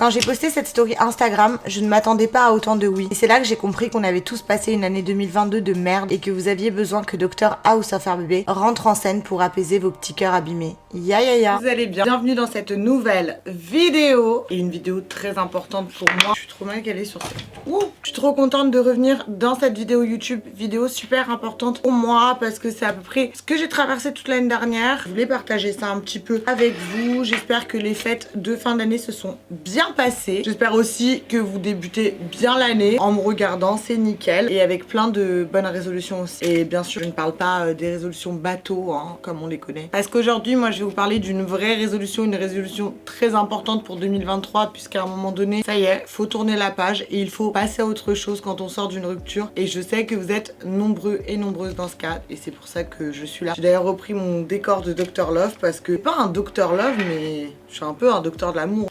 Quand j'ai posté cette story Instagram, je ne m'attendais pas à autant de oui. Et c'est là que j'ai compris qu'on avait tous passé une année 2022 de merde et que vous aviez besoin que Dr House of RBB rentre en scène pour apaiser vos petits cœurs abîmés. Ya ya ya. Vous allez bien. Bienvenue dans cette nouvelle vidéo. Et une vidéo très importante pour moi. Je suis trop mal calée sur ça. Ouh, je suis trop contente de revenir dans cette vidéo YouTube. Vidéo super importante pour moi parce que c'est à peu près ce que j'ai traversé toute l'année dernière. Je voulais partager ça un petit peu avec vous. J'espère que les fêtes de fin d'année se sont bien passées. J'espère aussi que vous débutez bien l'année en me regardant, c'est nickel. Et avec plein de bonnes résolutions aussi. Et bien sûr, je ne parle pas des résolutions bateaux, hein, comme on les connaît. Parce qu'aujourd'hui, moi, je vais vous parler d'une vraie résolution, une résolution très importante pour 2023, puisqu'à un moment donné, ça y est, faut tourner la page et il faut passer à autre chose quand on sort d'une rupture. Et je sais que vous êtes nombreux et nombreuses dans ce cas, et c'est pour ça que je suis là. J'ai d'ailleurs repris mon décor de Dr Love, parce que, pas un Dr Love, mais je suis un peu un docteur de l'amour.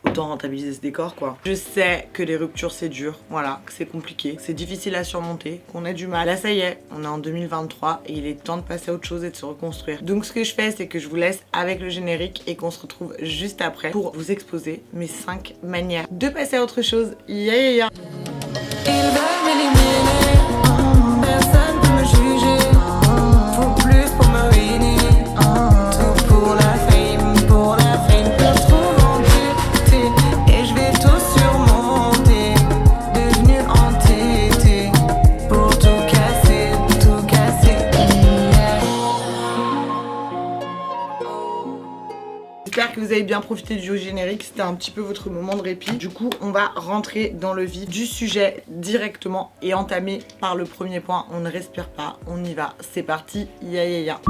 Autant rentabiliser ce décor quoi. Je sais que les ruptures c'est dur, voilà, que c'est compliqué, que c'est difficile à surmonter, qu'on a du mal. Là ça y est, on est en 2023 et il est temps de passer à autre chose et de se reconstruire. Donc ce que je fais c'est que je vous laisse avec le générique et qu'on se retrouve juste après pour vous exposer mes 5 manières de passer à autre chose. Ya ya ya. Ils veulent m'éliminer, personne peut me juger, faut plus pour me ruiner, tout pour la fame, je trouve entêté, et je vais tout surmonter, devenu entêté, pour tout casser, J'espère que vous avez bien profité du générique, c'était un petit peu votre moment de répit. Du coup, on va rentrer dans le vif du sujet directement et entamer par le premier point. On ne respire pas, on y va, c'est parti, ya ya ya.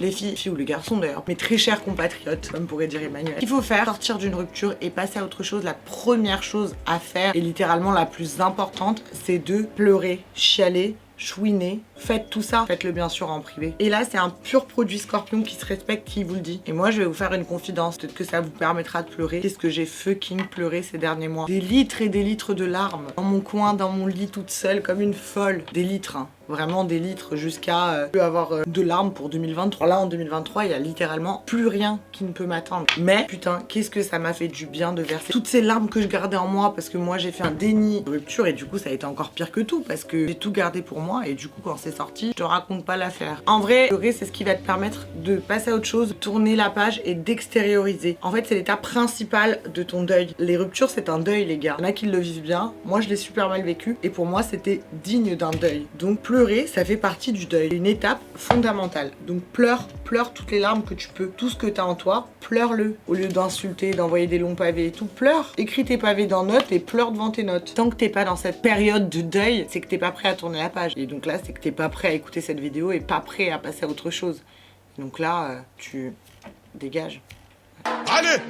Les filles ou les garçons d'ailleurs, mes très chers compatriotes, comme pourrait dire Emmanuel, il faut faire sortir d'une rupture et passer à autre chose. La première chose à faire, et littéralement la plus importante, c'est de pleurer, chialer, chouiner, faites tout ça, faites-le bien sûr en privé. Et là c'est un pur produit Scorpion qui se respecte, qui vous le dit. Et moi je vais vous faire une confidence, peut-être que ça vous permettra de pleurer. Qu'est-ce que j'ai fucking pleuré ces derniers mois? Des litres et des litres de larmes, dans mon coin, dans mon lit toute seule, comme une folle. Des litres, hein. Vraiment des litres jusqu'à avoir de larmes pour 2023. Là en 2023 il y a littéralement plus rien qui ne peut m'attendre. Mais putain qu'est-ce que ça m'a fait du bien de verser toutes ces larmes que je gardais en moi, parce que moi j'ai fait un déni de rupture et du coup ça a été encore pire que tout, parce que j'ai tout gardé pour moi et du coup quand c'est sorti je te raconte pas l'affaire. En vrai pleurer c'est ce qui va te permettre de passer à autre chose, de tourner la page et d'extérioriser. En fait c'est l'étape principale de ton deuil. Les ruptures c'est un deuil les gars. Il y en a qui le vivent bien, moi je l'ai super mal vécu et pour moi c'était digne d'un deuil. Donc pleurer, ça fait partie du deuil. Une étape fondamentale. Donc pleure toutes les larmes que tu peux. Tout ce que tu as en toi, pleure-le. Au lieu d'insulter, d'envoyer des longs pavés et tout, pleure. Écris tes pavés dans notes et pleure devant tes notes. Tant que t'es pas dans cette période de deuil, c'est que t'es pas prêt à tourner la page. Et donc là, c'est que t'es pas prêt à écouter cette vidéo et pas prêt à passer à autre chose. Donc là, tu dégages. Allez,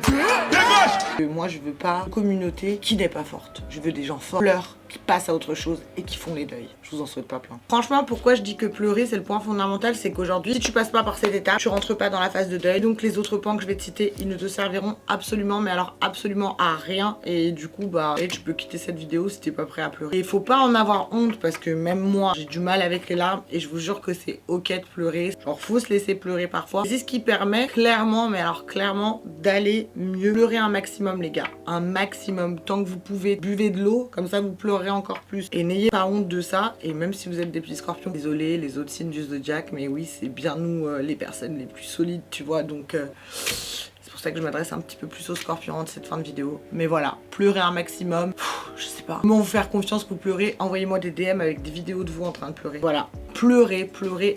dégage! Moi, je veux pas une communauté qui n'est pas forte. Je veux des gens forts, pleurent, qui passent à autre chose et qui font les deuils. Je vous en souhaite pas plein. Franchement, pourquoi je dis que pleurer c'est le point fondamental, c'est qu'aujourd'hui, si tu passes pas par cette étape, tu rentres pas dans la phase de deuil. Donc les autres points que je vais te citer, ils ne te serviront absolument, mais alors absolument à rien. Et du coup, bah, tu peux quitter cette vidéo si t'es pas prêt à pleurer. Et il faut pas en avoir honte, parce que même moi, j'ai du mal avec les larmes et je vous jure que c'est ok de pleurer. Genre, faut se laisser pleurer parfois. C'est ce qui permet clairement, mais alors clairement, d'aller mieux. Pleurer un maximum, les gars. Un maximum. Tant que vous pouvez, buvez de l'eau, comme ça vous pleurez encore plus. Et n'ayez pas honte de ça. Et même si vous êtes des petits scorpions, désolé les autres signes du zodiaque, mais oui c'est bien nous les personnes les plus solides, tu vois. Donc c'est pour ça que je m'adresse un petit peu plus aux scorpions de cette fin de vidéo. Mais voilà, pleurez un maximum. Je sais pas comment vous faire confiance que vous pleurez. Envoyez-moi des DM avec des vidéos de vous en train de pleurer. Voilà, pleurer,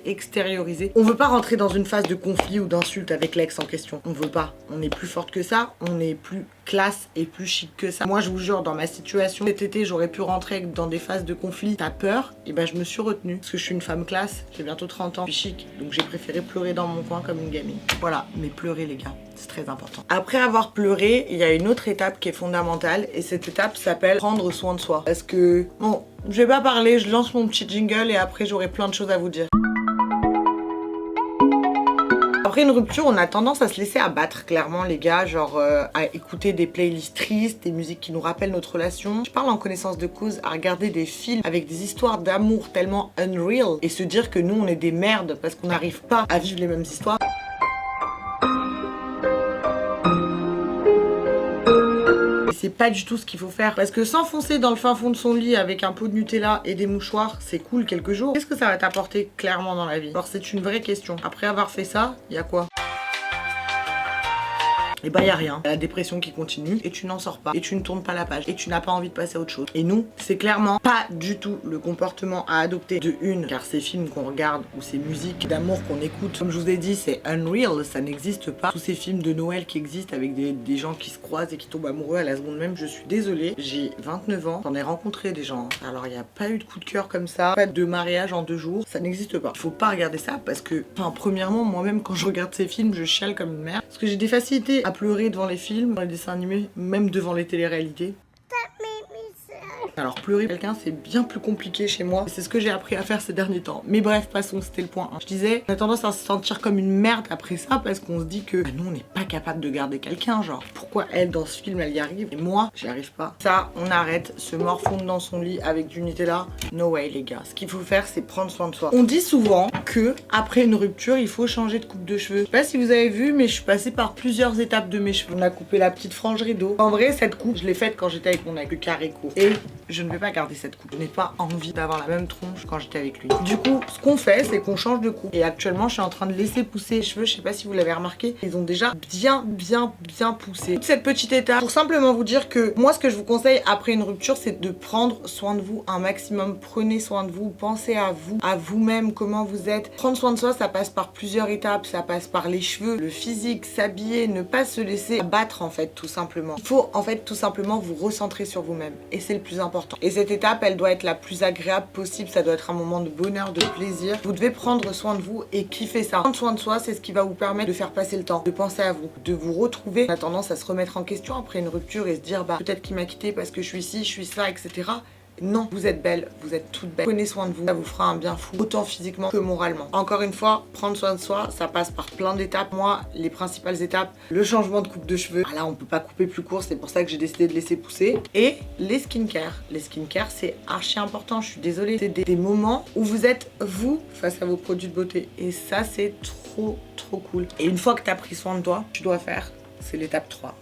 extérioriser. On veut pas rentrer dans une phase de conflit ou d'insulte avec l'ex en question. On veut pas. On est plus forte que ça. On est plus classe et plus chic que ça. Moi je vous jure, dans ma situation cet été j'aurais pu rentrer dans des phases de conflit. T'as peur? Et ben je me suis retenue. Parce que je suis une femme classe, j'ai bientôt 30 ans, je suis chic. Donc j'ai préféré pleurer dans mon coin comme une gamine. Voilà, mais pleurer les gars, c'est très important. Après avoir pleuré, il y a une autre étape qui est fondamentale. Et cette étape s'appelle prendre soin de soi. Parce que, bon, je vais pas parler, je lance mon petit jingle et après j'aurai plein de choses à vous dire. Après une rupture, on a tendance à se laisser abattre, clairement les gars, genre à écouter des playlists tristes, des musiques qui nous rappellent notre relation. Je parle en connaissance de cause, à regarder des films avec des histoires d'amour tellement unreal et se dire que nous on est des merdes parce qu'on n'arrive pas à vivre les mêmes histoires. Et c'est pas du tout ce qu'il faut faire. Parce que s'enfoncer dans le fin fond de son lit avec un pot de Nutella et des mouchoirs, c'est cool quelques jours. Qu'est-ce que ça va t'apporter clairement dans la vie? Alors c'est une vraie question. Après avoir fait ça, il y a quoi? Et bah y a rien, la dépression qui continue et tu n'en sors pas et tu ne tournes pas la page et tu n'as pas envie de passer à autre chose. Et nous, c'est clairement pas du tout le comportement à adopter de une, car ces films qu'on regarde ou ces musiques d'amour qu'on écoute, comme je vous ai dit, c'est unreal, ça n'existe pas. Tous ces films de Noël qui existent avec des gens qui se croisent et qui tombent amoureux à la seconde même, je suis désolée, j'ai 29 ans, j'en ai rencontré des gens. Alors il n'y a pas eu de coup de cœur comme ça, pas de mariage en 2 jours, ça n'existe pas. Il faut pas regarder ça parce que, enfin premièrement, moi-même quand je regarde ces films, je chiale comme une merde. Parce que j'ai des facilités à pleurer devant les films, devant les dessins animés, même devant les téléréalités. Alors pleurer quelqu'un c'est bien plus compliqué chez moi, c'est ce que j'ai appris à faire ces derniers temps. Mais bref, passons, c'était le point 1. Je disais, on a tendance à se sentir comme une merde après ça parce qu'on se dit que nous on n'est pas capable de garder quelqu'un, genre pourquoi elle dans ce film elle y arrive et moi j'y arrive pas. Ça, on arrête, se morfondre dans son lit avec du Nutella, no way les gars. Ce qu'il faut faire c'est prendre soin de soi. On dit souvent que après une rupture il faut changer de coupe de cheveux. Je sais pas si vous avez vu mais je suis passée par plusieurs étapes de mes cheveux. On a coupé la petite frange rideau. En vrai cette coupe je l'ai faite quand j'étais avec mon ex, le carré court. Et je ne vais pas garder cette coupe. Je n'ai pas envie d'avoir la même tronche quand j'étais avec lui. Du coup, ce qu'on fait, c'est qu'on change de coupe. Et actuellement, je suis en train de laisser pousser les cheveux. Je sais pas si vous l'avez remarqué. Ils ont déjà bien poussé. Toute cette petite étape pour simplement vous dire que moi, ce que je vous conseille après une rupture, c'est de prendre soin de vous un maximum. Prenez soin de vous. Pensez à vous, à vous-même, comment vous êtes. Prendre soin de soi, ça passe par plusieurs étapes. Ça passe par les cheveux, le physique, s'habiller, ne pas se laisser abattre en fait, tout simplement. Il faut en fait tout simplement vous recentrer sur vous-même. Et c'est le plus important. Et cette étape, elle doit être la plus agréable possible. Ça doit être un moment de bonheur, de plaisir. Vous devez prendre soin de vous et kiffer ça. Prendre soin de soi, c'est ce qui va vous permettre de faire passer le temps, de penser à vous, de vous retrouver. On a tendance à se remettre en question après une rupture et se dire bah peut-être qu'il m'a quitté parce que je suis ci, je suis ça, etc. Non, vous êtes belle, vous êtes toute belle. Prenez soin de vous, ça vous fera un bien fou, autant physiquement que moralement. Encore une fois, prendre soin de soi, ça passe par plein d'étapes. Moi, les principales étapes, le changement de coupe de cheveux. Ah là, on peut pas couper plus court, c'est pour ça que j'ai décidé de laisser pousser. Et les skincare. Les skincare, c'est archi important, je suis désolée. C'est des moments où vous êtes vous face à vos produits de beauté. Et ça, c'est trop cool. Et une fois que tu as pris soin de toi, tu dois faire, c'est l'étape 3.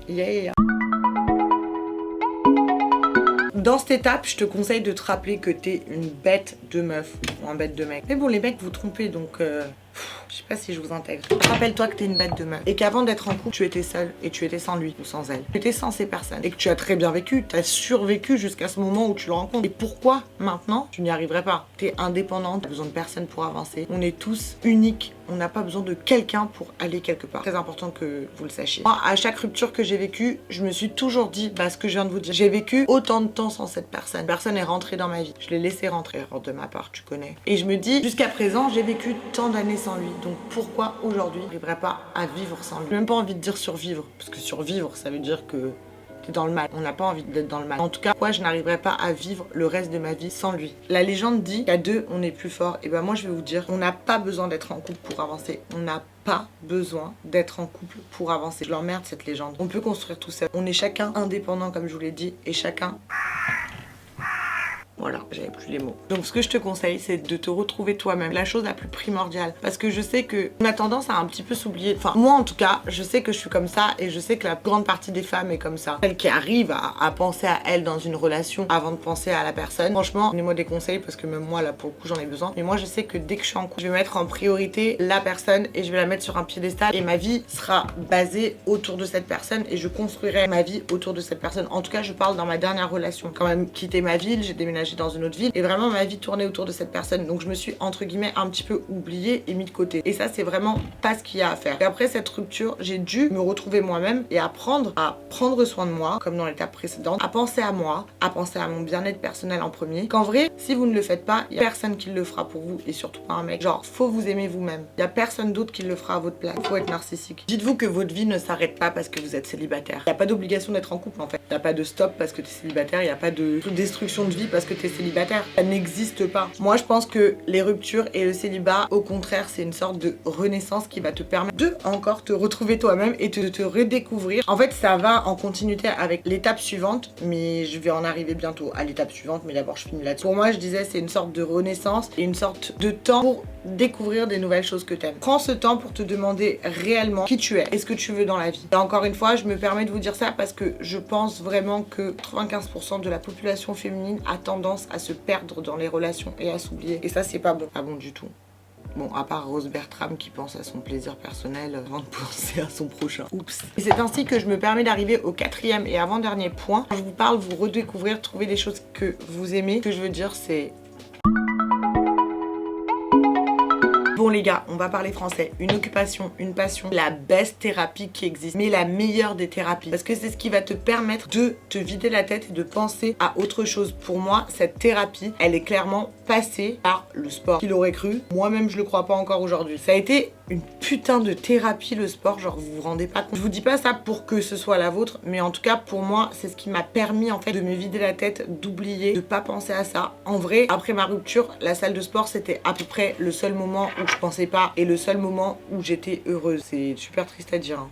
Yeah. Dans cette étape, je te conseille de te rappeler que t'es une bête de meuf ou un bête de mec. Mais bon, les mecs vous trompez donc je sais pas si je vous intègre. Rappelle-toi que t'es une bête de meuf et qu'avant d'être en couple, tu étais seule et tu étais sans lui ou sans elle. Tu étais sans ces personnes et que tu as très bien vécu, t'as survécu jusqu'à ce moment où tu le rencontres. Et pourquoi maintenant tu n'y arriverais pas? T'es indépendante, t'as besoin de personne pour avancer. On est tous uniques. On n'a pas besoin de quelqu'un pour aller quelque part. Très important que vous le sachiez. Moi, à chaque rupture que j'ai vécue, je me suis toujours dit, bah, ce que je viens de vous dire. J'ai vécu autant de temps sans cette personne. Personne est rentrée dans ma vie. Je l'ai laissé rentrer, de ma part, tu connais. Et je me dis, jusqu'à présent, j'ai vécu tant d'années sans lui. Donc pourquoi aujourd'hui, je n'arriverais pas à vivre sans lui? J'ai même pas envie de dire survivre. Parce que survivre, ça veut dire que dans le mal. On n'a pas envie d'être dans le mal. En tout cas, moi, je n'arriverai pas à vivre le reste de ma vie sans lui. La légende dit qu'à deux, on est plus fort. Et ben moi, je vais vous dire, on n'a pas besoin d'être en couple pour avancer. On n'a pas besoin d'être en couple pour avancer. Je l'emmerde cette légende. On peut construire tout seul. On est chacun indépendant, comme je vous l'ai dit, et chacun... Voilà, j'avais plus les mots. Donc ce que je te conseille, c'est de te retrouver toi-même. La chose la plus primordiale. Parce que je sais que on a tendance à un petit peu s'oublier. Enfin, moi en tout cas, je sais que je suis comme ça et je sais que la grande partie des femmes est comme ça. Celles qui arrivent à penser à elles dans une relation avant de penser à la personne. Franchement, donnez-moi des conseils parce que même moi, là, pour le coup, j'en ai besoin. Mais moi, je sais que dès que je suis en couple, je vais mettre en priorité la personne et je vais la mettre sur un piédestal. Et ma vie sera basée autour de cette personne et je construirai ma vie autour de cette personne. En tout cas, je parle dans ma dernière relation. Quand même quitté ma ville, j'ai déménagé dans une autre ville et vraiment ma vie tournait autour de cette personne, donc je me suis entre guillemets un petit peu oubliée et mis de côté et ça c'est vraiment pas ce qu'il y a à faire. Et après cette rupture, j'ai dû me retrouver moi-même et apprendre à prendre soin de moi comme dans l'étape précédente, à penser à moi, à penser à mon bien-être personnel en premier, qu'en vrai si vous ne le faites pas, il y a personne qui le fera pour vous et surtout pas un mec. Genre faut vous aimer vous-même, il y a personne d'autre qui le fera à votre place. Faut être narcissique. Dites-vous que votre vie ne s'arrête pas parce que vous êtes célibataire. Il n'y a pas d'obligation d'être en couple en fait. Il n'y a pas de stop parce que tu es célibataire, il n'y a pas de destruction de vie parce que tu es célibataire. Ça n'existe pas. Moi je pense que les ruptures et le célibat, au contraire, c'est une sorte de renaissance qui va te permettre de encore te retrouver toi-même et de te redécouvrir. En fait ça va en continuité avec l'étape suivante, mais je vais en arriver bientôt à l'étape suivante, mais d'abord je finis là-dessus. Pour moi je disais c'est une sorte de renaissance et une sorte de temps pour découvrir des nouvelles choses que t'aimes. Prends ce temps pour te demander réellement qui tu es et ce que tu veux dans la vie. Et encore une fois, je me permets de vous dire ça parce que je pense vraiment que 95% de la population féminine a tendance à se perdre dans les relations et à s'oublier. Et ça, c'est pas bon. Pas bon du tout. Bon, à part Rose Bertram qui pense à son plaisir personnel avant de penser à son prochain. Oups. Et c'est ainsi que je me permets d'arriver au 4e et avant-dernier point. Quand je vous parle, vous redécouvrir, trouver des choses que vous aimez. Ce que je veux dire, c'est... Bon les gars, on va parler français. Une occupation, une passion, la best thérapie qui existe, mais la meilleure des thérapies. Parce que c'est ce qui va te permettre de te vider la tête et de penser à autre chose. Pour moi, cette thérapie, elle est clairement passée par le sport. Qui l'aurait cru? Moi-même, je le crois pas encore aujourd'hui. Ça a été une putain de thérapie le sport, genre vous vous rendez pas compte. Je vous dis pas ça pour que ce soit la vôtre, mais en tout cas pour moi, c'est ce qui m'a permis en fait de me vider la tête, d'oublier, de pas penser à ça. En vrai, après ma rupture, la salle de sport, c'était à peu près le seul moment où je pensais pas et le seul moment où j'étais heureuse. C'est super triste à dire, hein.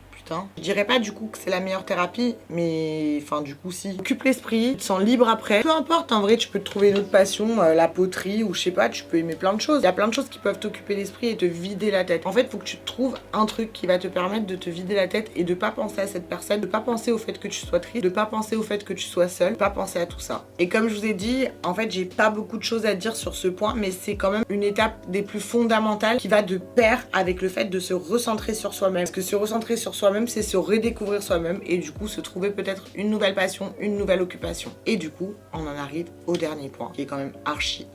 Je dirais pas du coup que c'est la meilleure thérapie, mais enfin du coup si. Occupe l'esprit, tu te sens libre après. Peu importe, en vrai tu peux te trouver une autre passion, la poterie ou je sais pas, tu peux aimer plein de choses. Il y a plein de choses qui peuvent t'occuper l'esprit et te vider la tête. En fait, faut que tu trouves un truc qui va te permettre de te vider la tête et de pas penser à cette personne, de pas penser au fait que tu sois triste, de pas penser au fait que tu sois seule, de pas penser à tout ça. Et comme je vous ai dit, en fait j'ai pas beaucoup de choses à dire sur ce point, mais c'est quand même une étape des plus fondamentales qui va de pair avec le fait de se recentrer sur soi-même. Parce que se recentrer sur soi-même, c'est se redécouvrir soi-même et du coup se trouver peut-être une nouvelle passion, une nouvelle occupation. Et du coup, on en arrive au dernier point qui est quand même archi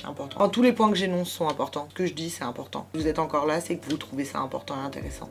important. Enfin, tous les points que j'énonce sont importants. Ce que je dis, c'est important. Si vous êtes encore là, c'est que vous trouvez ça important et intéressant.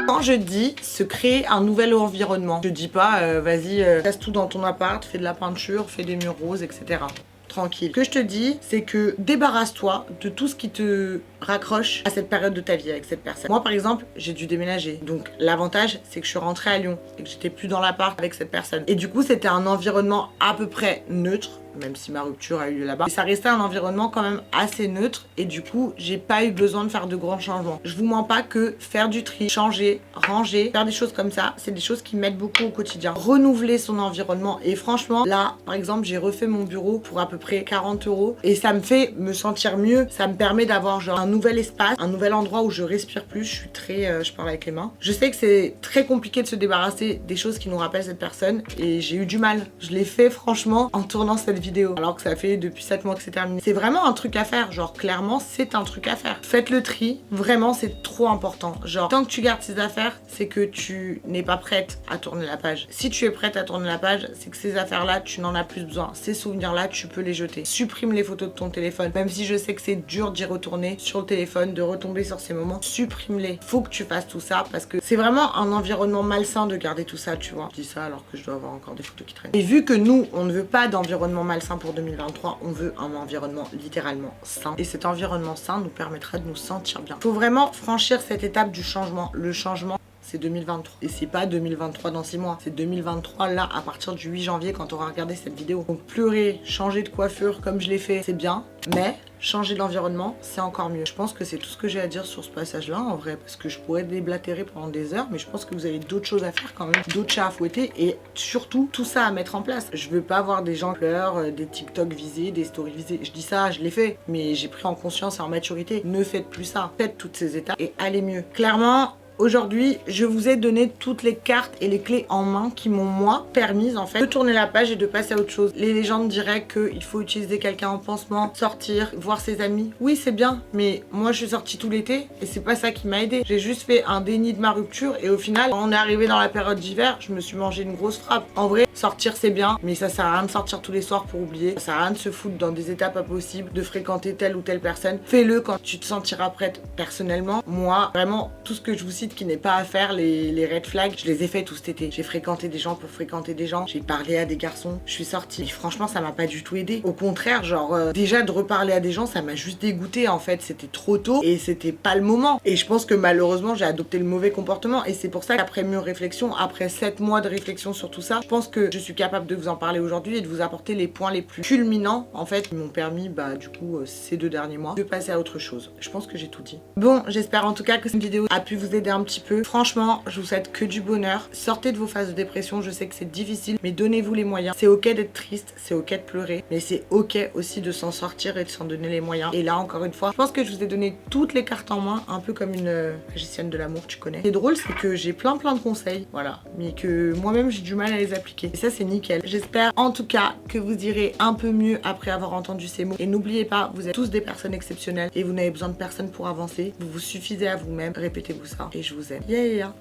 Quand je dis se créer un nouvel environnement, je dis pas vas-y, casse tout dans ton appart, fais de la peinture, fais des murs roses, etc. Tranquille. Ce que je te dis, c'est que débarrasse-toi de tout ce qui te raccroche à cette période de ta vie avec cette personne. Moi, par exemple, j'ai dû déménager. Donc, l'avantage, c'est que je suis rentrée à Lyon et que j'étais plus dans l'appart avec cette personne. Et du coup, c'était un environnement à peu près neutre, même si ma rupture a eu lieu là-bas. Et ça restait un environnement quand même assez neutre et du coup, j'ai pas eu besoin de faire de grands changements. Je vous mens pas que faire du tri, changer, ranger, faire des choses comme ça, c'est des choses qui m'aident beaucoup au quotidien. Renouveler son environnement et franchement, là, par exemple, j'ai refait mon bureau pour à peu près 40 € et ça me fait me sentir mieux. Ça me permet d'avoir genre un nouvel espace, un nouvel endroit où je respire plus. Je suis très... je parle avec les mains. Je sais que c'est très compliqué de se débarrasser des choses qui nous rappellent cette personne et j'ai eu du mal. Je l'ai fait franchement en tournant cette vidéo alors que ça fait depuis 7 mois que c'est terminé. C'est vraiment un truc à faire, genre clairement c'est un truc à faire. Faites le tri, vraiment c'est trop important. Genre tant que tu gardes ces affaires, c'est que tu n'es pas prête à tourner la page. Si tu es prête à tourner la page, c'est que ces affaires-là, tu n'en as plus besoin. Ces souvenirs-là, tu peux les jeter. Supprime les photos de ton téléphone, même si je sais que c'est dur d'y retourner sur le téléphone, de retomber sur ces moments, supprime-les. Faut que tu fasses tout ça parce que c'est vraiment un environnement malsain de garder tout ça, tu vois. Je dis ça alors que je dois avoir encore des photos qui traînent. Et vu que nous, on ne veut pas d'environnement malsain pour 2023, on veut un environnement littéralement sain. Et cet environnement sain nous permettra de nous sentir bien. Faut vraiment franchir cette étape du changement. Le changement, c'est 2023. Et c'est pas 2023 dans 6 mois. C'est 2023 là, à partir du 8 janvier, quand on aura regardé cette vidéo. Donc pleurer, changer de coiffure comme je l'ai fait, c'est bien. Mais changer d'environnement, c'est encore mieux. Je pense que c'est tout ce que j'ai à dire sur ce passage-là, en vrai. Parce que je pourrais déblatérer pendant des heures. Mais je pense que vous avez d'autres choses à faire quand même. D'autres chats à fouetter. Et surtout, tout ça à mettre en place. Je veux pas voir des gens pleurer, des TikTok visés, des stories visées. Je dis ça, je l'ai fait. Mais j'ai pris en conscience et en maturité. Ne faites plus ça. Faites toutes ces étapes et allez mieux. Clairement, aujourd'hui, je vous ai donné toutes les cartes et les clés en main qui m'ont, moi, permis, en fait, de tourner la page et de passer à autre chose. Les légendes diraient qu'il faut utiliser quelqu'un en pansement, sortir, voir ses amis. Oui, c'est bien, mais moi, je suis sortie tout l'été et c'est pas ça qui m'a aidé. J'ai juste fait un déni de ma rupture et au final, quand on est arrivé dans la période d'hiver, je me suis mangé une grosse frappe. En vrai, sortir, c'est bien, mais ça sert à rien de sortir tous les soirs pour oublier. Ça sert à rien de se foutre dans des étapes impossibles, de fréquenter telle ou telle personne. Fais-le quand tu te sentiras prête. Personnellement, moi, vraiment, tout ce que je vous cite qui n'est pas à faire, les red flags, je les ai fait tout cet été. J'ai fréquenté des gens pour fréquenter des gens, j'ai parlé à des garçons, je suis sortie. Et franchement, ça m'a pas du tout aidé. Au contraire, genre, déjà de reparler à des gens, ça m'a juste dégoûté en fait. C'était trop tôt et c'était pas le moment. Et je pense que malheureusement, j'ai adopté le mauvais comportement. Et c'est pour ça qu'après mûre réflexion, après 7 mois de réflexion sur tout ça, je pense que je suis capable de vous en parler aujourd'hui et de vous apporter les points les plus culminants en fait qui m'ont permis, bah du coup, ces 2 derniers mois, de passer à autre chose. Je pense que j'ai tout dit. Bon, j'espère en tout cas que cette vidéo a pu vous aider un petit peu. Franchement, je vous souhaite que du bonheur. Sortez de vos phases de dépression, je sais que c'est difficile, mais donnez-vous les moyens. C'est ok d'être triste, c'est ok de pleurer, mais c'est ok aussi de s'en sortir et de s'en donner les moyens. Et là, encore une fois, je pense que je vous ai donné toutes les cartes en main, un peu comme une magicienne de l'amour, tu connais. Ce qui est drôle, c'est que j'ai plein de conseils, voilà, mais que moi-même j'ai du mal à les appliquer. Et ça, c'est nickel. J'espère en tout cas que vous irez un peu mieux après avoir entendu ces mots. Et n'oubliez pas, vous êtes tous des personnes exceptionnelles et vous n'avez besoin de personne pour avancer. Vous vous suffisez à vous-même. Répétez-vous ça. Et je vous aime. Yeah, yeah, yeah.